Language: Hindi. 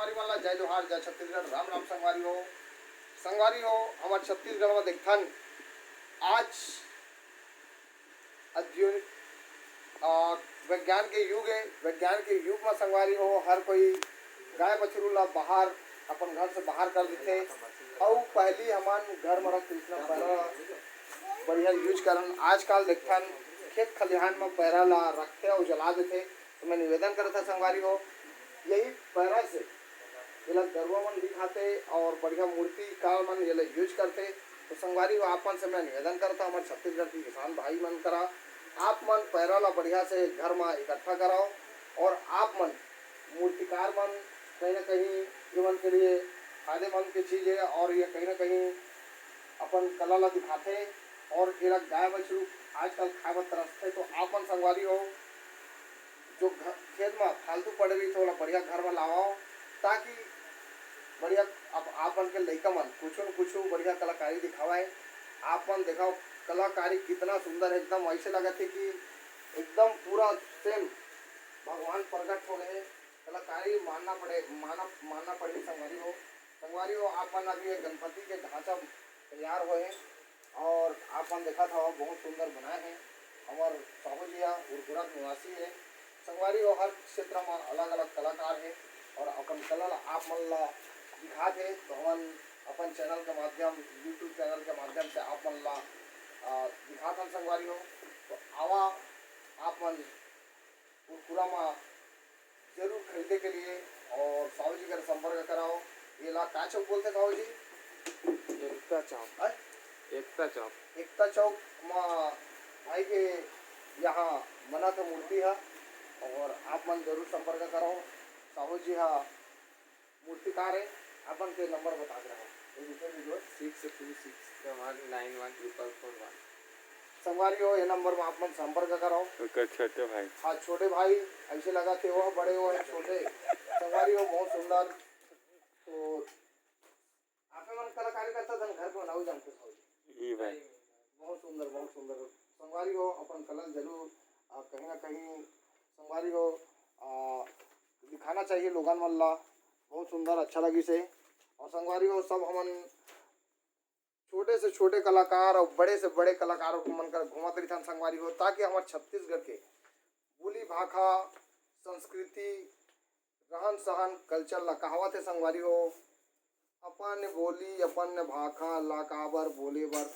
संगवारी वाला जय जोहार जय छत्तीसगढ़ राम राम संगवारी हो हमारे छत्तीसगढ़ में देखथन आज आधुनिक विज्ञान के युग है। विज्ञान के युग में संगवारी हो हर कोई गाय बछरू ला बाहर अपन घर से बाहर कर देते और पहली हमान घर में रख इतना पैरा बढ़िया यूज करन। आजकल देखथन खेत खलिहान में पैरा ला रखते और जला देते। तो मैं निवेदन करता संगवारी हो यही पैरा से ये गरुआ मन भी खाते और बढ़िया मूर्ति कार मन ये यूज करते। तो संगवारी हो आपन से मैं निवेदन करता हमारे छत्तीसगढ़ की किसान भाई मन करा आप मन पैरा ला बढ़िया से घर में इकट्ठा कराओ और आप मन मूर्तिकार मन कहीं ना कहीं जीवन के लिए फायदेमंद की चीज़ है और ये कहीं ना कहीं अपन कला ला दिखाते और ये गाय बछरू आजकल खाए तरसते। तो आप मन संगवारी हो जो खेत में फालतू पड़े रही थोड़ा बढ़िया घर में लावाओ ताकि बढ़िया अब आपन के लइका मन कुछ न कुछ बढ़िया कलाकारी दिखावाए। आप मन दिखाओ कलाकारी कितना सुंदर है एकदम ऐसे लगते कि एकदम पूरा सेम भगवान प्रकट हो गए। कलाकारी मानना पड़े संगवारी हो आप मन अभी गणपति के ढांचा तैयार हुए हैं और आप मन देखा था बहुत सुंदर बनाए हैं। हमारे साहू जिया उर्पुरा निवासी है। संगवारी हो हर क्षेत्र में अलग अलग कलाकार है और अपन कला आप मन ला दिखाते। तो हम अपन चैनल के माध्यम यूट्यूब चैनल के माध्यम से आप मन ला दिखाते हैं संगवारी हो। तो आवा आप मन उर्पुरा में जरूर खरीदे के लिए और साहू जी का संपर्क कराओ। ये ला का चौक बोलते साहू जी? एकता चौक एकता चौक में भाई के यहाँ बना तो मूर्ति है और आप मन जरूर संपर्क करो। साहू जी हाँ मूर्तिकार है। अपन के नंबर बता दे रहा 6261914441। संगवारी हो ये नंबर में आप मन संपर्क करो। छोटे भाई हाँ छोटे भाई ऐसे लगाते हो बड़े हो या छोटे संगवारी हो बहुत सुंदर। तो आप मन कलाकारी करता था घर में बनाओ जानते ई भाई बहुत सुंदर संगवारी हो अपन कला जरूर कहीं ना कहीं संगवारी हो दिखाना चाहिए लोगन मन ला। बहुत सुंदर अच्छा लगी से और संगवारी हो सब हमन छोटे से छोटे कलाकार और बड़े से बड़े कलाकारों को मन कर घुमाते रहते संगवारी हो ताकि हमारे छत्तीसगढ़ के बोली भाषा संस्कृति रहन सहन कल्चर ला कहावत है संगवारी हो अपन बोली अपन भाषा ला काबर बोले बर